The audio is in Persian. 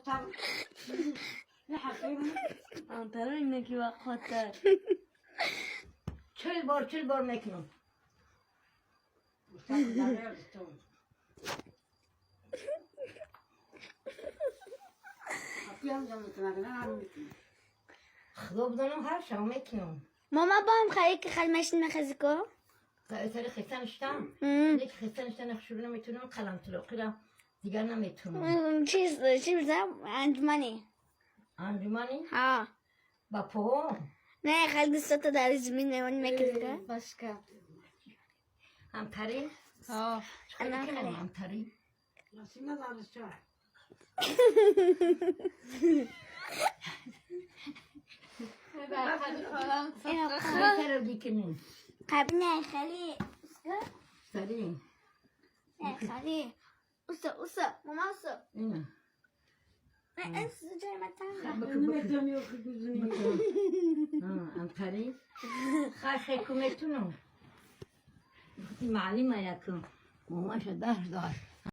مختار نحقیم آنتر اینه که وقت خاطر 40 بار میکنم خدا بدانم هر شب میکنم ماما با هم خیلی که خیلی مشین مخزیکو سری خستنشتم نه که خستنشتم نخشور نمیتونم قلم تلقی را دیگر نمیتونم چی بزنم انجمنی ها با پا نه خیلی دوستا در زمین نمانی مکزیکو باشکه همتری انا خیلی همتری نسیم ندارش چه خیلی دیکنیم قبل نه خیلی سری نه خیلی اوسا ماما اوسا اینه نه این سوزو جای مطمئن نمیتونی اوکی بزنی همتری خیلی کمیتونم معلمه یکم ماماش درس داشت